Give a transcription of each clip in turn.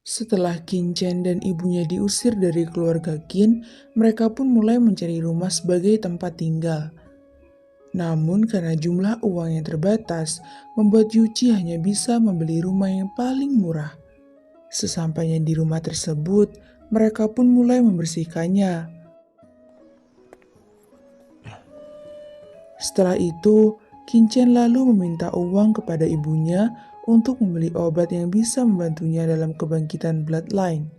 Setelah Qin dan ibunya diusir dari keluarga Qin, mereka pun mulai mencari rumah sebagai tempat tinggal. Namun karena jumlah uang yang terbatas, membuat Yuchi hanya bisa membeli rumah yang paling murah. Sesampainya di rumah tersebut, mereka pun mulai membersihkannya. Setelah itu, Qin lalu meminta uang kepada ibunya untuk membeli obat yang bisa membantunya dalam kebangkitan bloodline.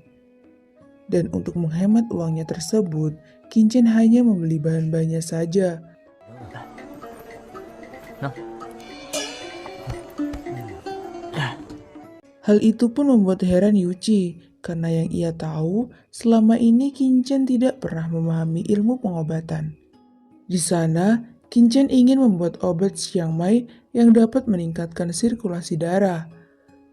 Dan untuk menghemat uangnya tersebut, Qin hanya membeli bahan-bahannya saja. Hal itu pun membuat heran Yuchi, karena yang ia tahu selama ini Qin tidak pernah memahami ilmu pengobatan. Di sana, Qin ingin membuat obat Xiang Mai yang dapat meningkatkan sirkulasi darah.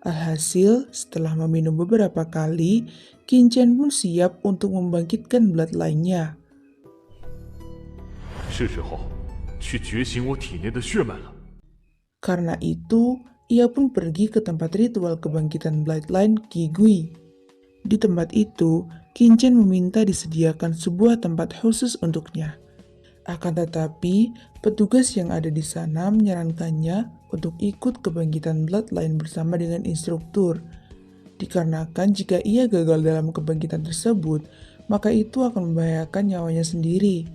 Alhasil, setelah meminum beberapa kali, Qin pun siap untuk membangkitkan bloodline-nya. 是时候去觉醒我体内的血脉了。 Karena itu, ia pun pergi ke tempat ritual kebangkitan bloodline Qi Gui. Di tempat itu, Qin meminta disediakan sebuah tempat khusus untuknya. Akan tetapi, petugas yang ada di sana menyarankannya untuk ikut kebangkitan bloodline bersama dengan instruktur. Dikarenakan jika ia gagal dalam kebangkitan tersebut, maka itu akan membahayakan nyawanya sendiri.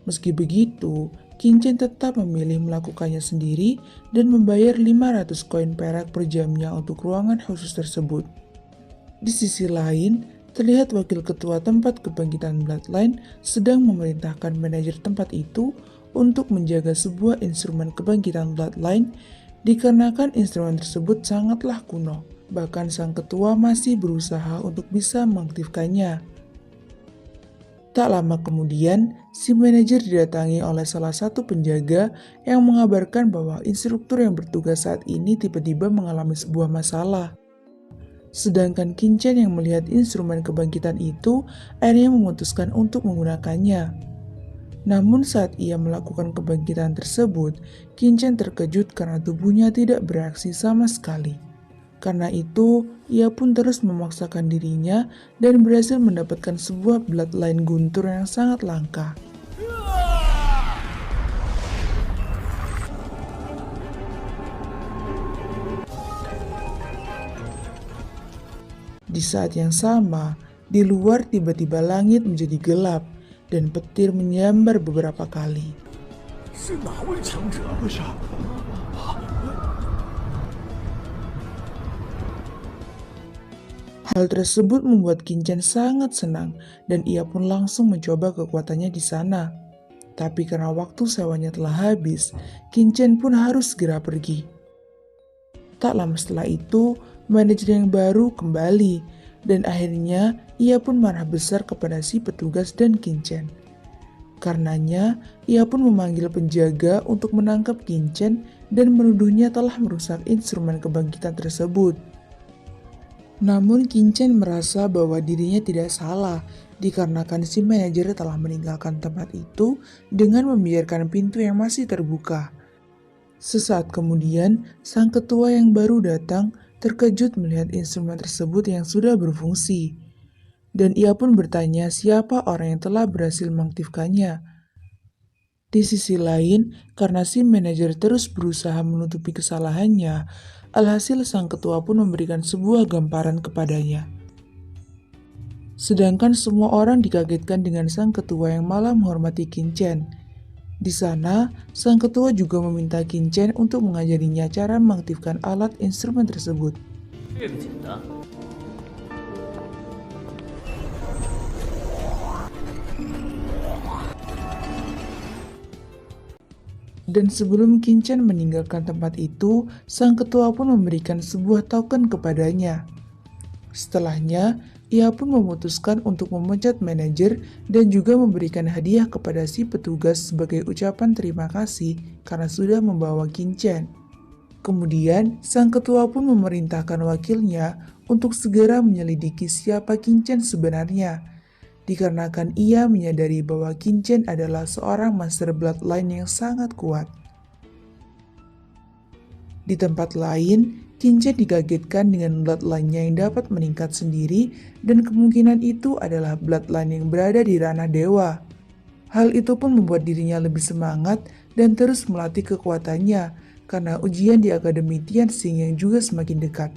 Meski begitu, Qin tetap memilih melakukannya sendiri dan membayar 500 koin perak per jamnya untuk ruangan khusus tersebut. Di sisi lain, terlihat wakil ketua tempat kebangkitan bloodline sedang memerintahkan manajer tempat itu untuk menjaga sebuah instrumen kebangkitan bloodline dikarenakan instrumen tersebut sangatlah kuno. Bahkan sang ketua masih berusaha untuk bisa mengaktifkannya. Tak lama kemudian, si manajer didatangi oleh salah satu penjaga yang mengabarkan bahwa instruktur yang bertugas saat ini tiba-tiba mengalami sebuah masalah. Sedangkan Qin yang melihat instrumen kebangkitan itu akhirnya memutuskan untuk menggunakannya. Namun saat ia melakukan kebangkitan tersebut, Qin terkejut karena tubuhnya tidak bereaksi sama sekali. Karena itu, ia pun terus memaksakan dirinya dan berhasil mendapatkan sebuah bloodline guntur yang sangat langka. Di saat yang sama, di luar tiba-tiba langit menjadi gelap dan petir menyambar beberapa kali. Hal tersebut membuat Qin sangat senang dan ia pun langsung mencoba kekuatannya di sana. Tapi karena waktu sewanya telah habis, Qin pun harus segera pergi. Tak lama setelah itu, manajer yang baru kembali dan akhirnya ia pun marah besar kepada si petugas dan Qin. Karenanya, ia pun memanggil penjaga untuk menangkap Qin dan menuduhnya telah merusak instrumen kebangkitan tersebut. Namun Qin merasa bahwa dirinya tidak salah dikarenakan si manajer telah meninggalkan tempat itu dengan membiarkan pintu yang masih terbuka. Sesaat kemudian, sang ketua yang baru datang terkejut melihat instrumen tersebut yang sudah berfungsi. Dan ia pun bertanya siapa orang yang telah berhasil mengaktifkannya. Di sisi lain, karena si manajer terus berusaha menutupi kesalahannya, alhasil sang ketua pun memberikan sebuah gambaran kepadanya. Sedangkan semua orang dikagetkan dengan sang ketua yang malah menghormati Qin. Di sana, sang ketua juga meminta Qin untuk mengajarinya cara mengaktifkan alat instrumen tersebut. Dan sebelum Qin meninggalkan tempat itu, sang ketua pun memberikan sebuah token kepadanya. Setelahnya, ia pun memutuskan untuk memecat manajer dan juga memberikan hadiah kepada si petugas sebagai ucapan terima kasih karena sudah membawa Qin. Kemudian, sang ketua pun memerintahkan wakilnya untuk segera menyelidiki siapa Qin sebenarnya, dikarenakan ia menyadari bahwa Qin adalah seorang master bloodline yang sangat kuat. Di tempat lain, Qin Chen dikagetkan dengan bloodline-nya yang dapat meningkat sendiri dan kemungkinan itu adalah bloodline yang berada di ranah dewa. Hal itu pun membuat dirinya lebih semangat dan terus melatih kekuatannya karena ujian di Akademi Tianxing yang juga semakin dekat.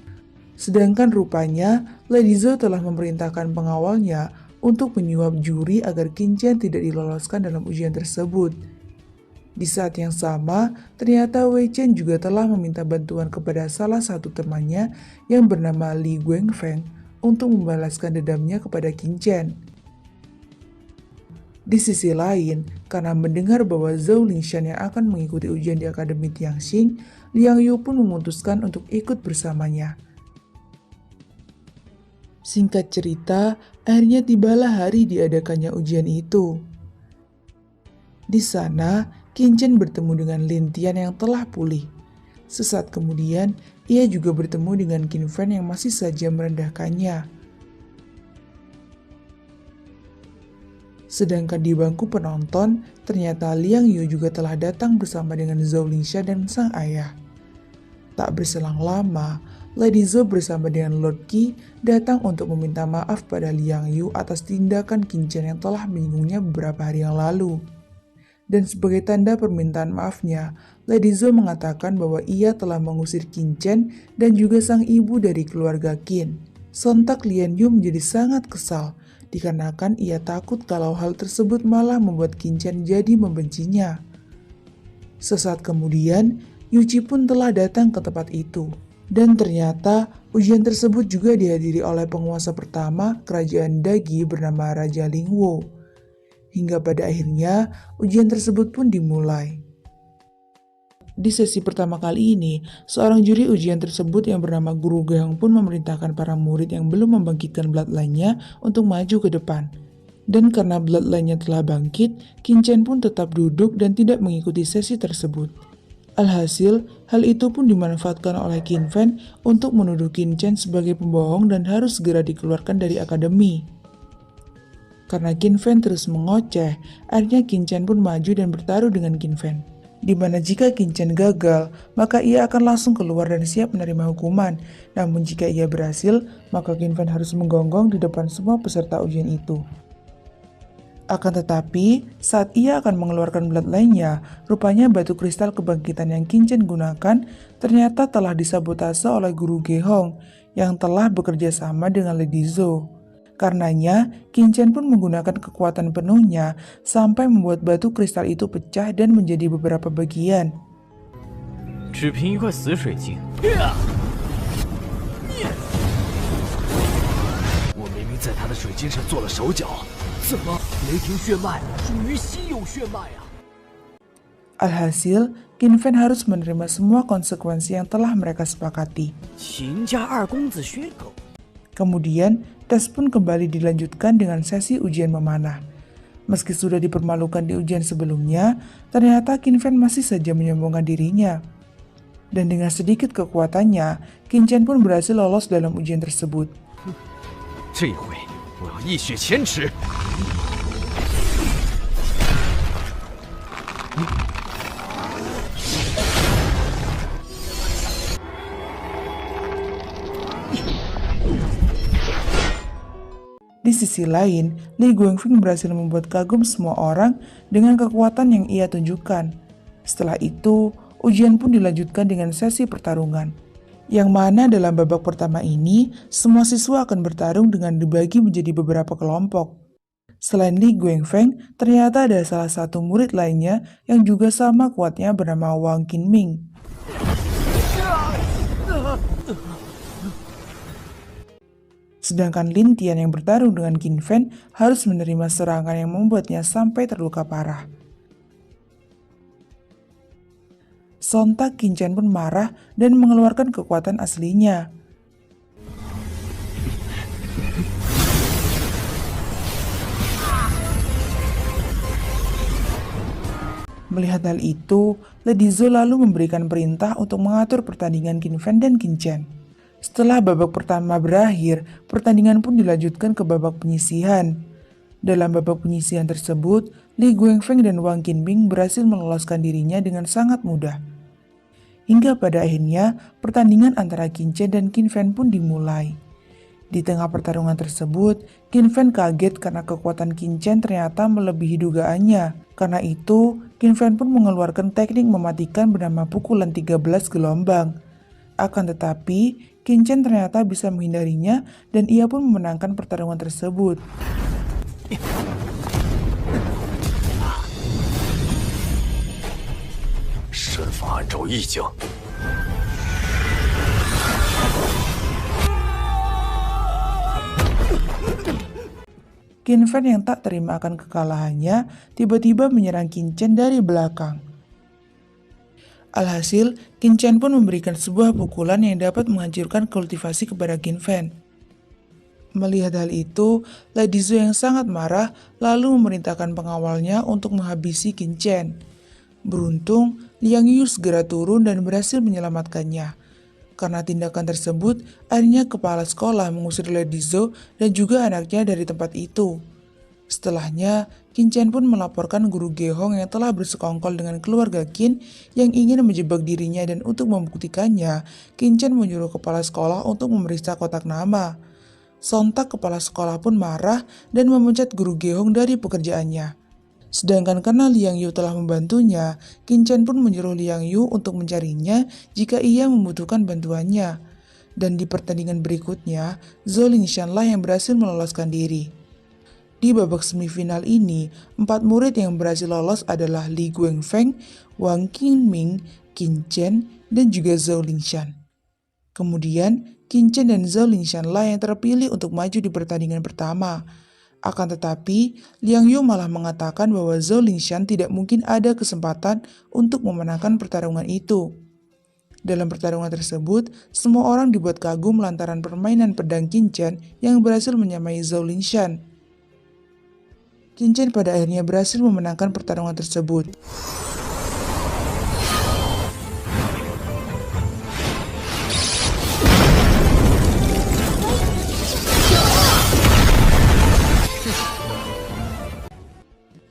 Sedangkan rupanya Lady Zhou telah memerintahkan pengawalnya untuk menyuap juri agar Qin Chen tidak diloloskan dalam ujian tersebut. Di saat yang sama, ternyata Wei Chen juga telah meminta bantuan kepada salah satu temannya yang bernama Li Guangfeng untuk membalaskan dendamnya kepada Qin Chen. Di sisi lain, karena mendengar bahwa Zhou Lingshan yang akan mengikuti ujian di Akademi Tianxing, Liang Yu pun memutuskan untuk ikut bersamanya. Singkat cerita, akhirnya tibalah hari diadakannya ujian itu. Di sana, Qin Chen bertemu dengan Lin Tian yang telah pulih. Sesaat kemudian, ia juga bertemu dengan Qin Fan yang masih saja merendahkannya. Sedangkan di bangku penonton, ternyata Liang Yu juga telah datang bersama dengan Zhou Lingshan dan sang ayah. Tak berselang lama, Lady Zhou bersama dengan Lord Qi datang untuk meminta maaf pada Liang Yu atas tindakan Qin Chen yang telah menyinggungnya beberapa hari yang lalu. Dan sebagai tanda permintaan maafnya, Lady Zhou mengatakan bahwa ia telah mengusir Qin Chen dan juga sang ibu dari keluarga Qin. Sontak Lian Yu menjadi sangat kesal, dikarenakan ia takut kalau hal tersebut malah membuat Qin Chen jadi membencinya. Sesaat kemudian, Yuji pun telah datang ke tempat itu. Dan ternyata ujian tersebut juga dihadiri oleh penguasa pertama kerajaan Dagi bernama Raja Lingwo. Hingga pada akhirnya ujian tersebut pun dimulai. Di sesi pertama kali ini, seorang juri ujian tersebut yang bernama Guru Gehong pun memerintahkan para murid yang belum membangkitkan bloodline-nya untuk maju ke depan. Dan karena bloodline-nya telah bangkit, Qin Chen pun tetap duduk dan tidak mengikuti sesi tersebut. Alhasil, hal itu pun dimanfaatkan oleh Qin Fan untuk menuduh Qin Chen sebagai pembohong dan harus segera dikeluarkan dari akademi. Karena Qin Fan terus mengoceh, akhirnya Qin Chen pun maju dan bertaruh dengan Qin Fan. Di mana jika Qin Chen gagal, maka ia akan langsung keluar dan siap menerima hukuman. Namun jika ia berhasil, maka Qin Fan harus menggonggong di depan semua peserta ujian itu. Akan tetapi, saat ia akan mengeluarkan bloodline-nya, rupanya batu kristal kebangkitan yang Qin Chen gunakan ternyata telah disabotase oleh Guru Gehong yang telah bekerja sama dengan Lady Zhou. Karenanya, Qin Chen pun menggunakan kekuatan penuhnya sampai membuat batu kristal itu pecah dan menjadi beberapa bagian. 只凭一块死水晶，我明明在他的水晶上做了手脚，怎么雷霆血脉属于稀有血脉啊？ Alhasil, Qin Fan harus menerima semua konsekuensi yang telah mereka sepakati. 秦家二公子血口。 Kemudian, tes pun kembali dilanjutkan dengan sesi ujian memanah. Meski sudah dipermalukan di ujian sebelumnya, ternyata Qin Fan masih saja menyombongkan dirinya. Dan dengan sedikit kekuatannya, Qin Chen pun berhasil lolos dalam ujian tersebut. 这一回我要一雪前耻！ Di sisi lain, Li Guangfeng berhasil membuat kagum semua orang dengan kekuatan yang ia tunjukkan. Setelah itu, ujian pun dilanjutkan dengan sesi pertarungan. Yang mana dalam babak pertama ini, semua siswa akan bertarung dengan dibagi menjadi beberapa kelompok. Selain Li Guangfeng, ternyata ada salah satu murid lainnya yang juga sama kuatnya bernama Wang Qinming. Sedangkan Lin Tian yang bertarung dengan Qin Fan harus menerima serangan yang membuatnya sampai terluka parah. Sontak Qin Chen pun marah dan mengeluarkan kekuatan aslinya. Melihat hal itu, Lady Zhou lalu memberikan perintah untuk mengatur pertandingan Qin Fan dan Qin Chen. Setelah babak pertama berakhir, pertandingan pun dilanjutkan ke babak penyisihan. Dalam babak penyisihan tersebut, Li Guangfeng dan Wang Qinming berhasil meloloskan dirinya dengan sangat mudah. Hingga pada akhirnya pertandingan antara Qin Chen dan Qin Fan pun dimulai. Di tengah pertarungan tersebut, Qin Fan kaget karena kekuatan Qin Chen ternyata melebihi dugaannya. Karena itu, Qin Fan pun mengeluarkan teknik mematikan bernama pukulan 13 gelombang. Akan tetapi, Qin Chen ternyata bisa menghindarinya dan ia pun memenangkan pertarungan tersebut. 身法按照意境。 Qin Fan yang tak terima akan kekalahannya tiba-tiba menyerang Qin Chen dari belakang. Alhasil, Qin Chen pun memberikan sebuah pukulan yang dapat menghancurkan kultivasi kepada Qin Fan. Melihat hal itu, Lady Zhou yang sangat marah lalu memerintahkan pengawalnya untuk menghabisi Qin Chen. Beruntung, Liang Yu segera turun dan berhasil menyelamatkannya. Karena tindakan tersebut, akhirnya kepala sekolah mengusir Lady Zhou dan juga anaknya dari tempat itu. Setelahnya, Qin Chen pun melaporkan guru Gehong yang telah bersekongkol dengan keluarga Qin yang ingin menjebak dirinya, dan untuk membuktikannya, Qin Chen menyuruh kepala sekolah untuk memeriksa kotak nama. Sontak kepala sekolah pun marah dan memecat guru Gehong dari pekerjaannya. Sedangkan karena Liang Yu telah membantunya, Qin Chen pun menyuruh Liang Yu untuk mencarinya jika ia membutuhkan bantuannya. Dan di pertandingan berikutnya, Zhou Lingshan lah yang berhasil meloloskan diri. Di babak semifinal ini, 4 murid yang berhasil lolos adalah Li Guangfeng, Wang Qingming, Qin Chen, dan juga Zhou Lingshan. Kemudian, Qin Chen dan Zhou Lingshan lah yang terpilih untuk maju di pertandingan pertama. Akan tetapi, Liang Yu malah mengatakan bahwa Zhou Lingshan tidak mungkin ada kesempatan untuk memenangkan pertarungan itu. Dalam pertarungan tersebut, semua orang dibuat kagum lantaran permainan pedang Qin Chen yang berhasil menyamai Zhou Lingshan. Qin Chen pada akhirnya berhasil memenangkan pertarungan tersebut.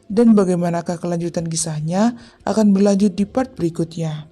Dan bagaimanakah kelanjutan kisahnya akan berlanjut di part berikutnya.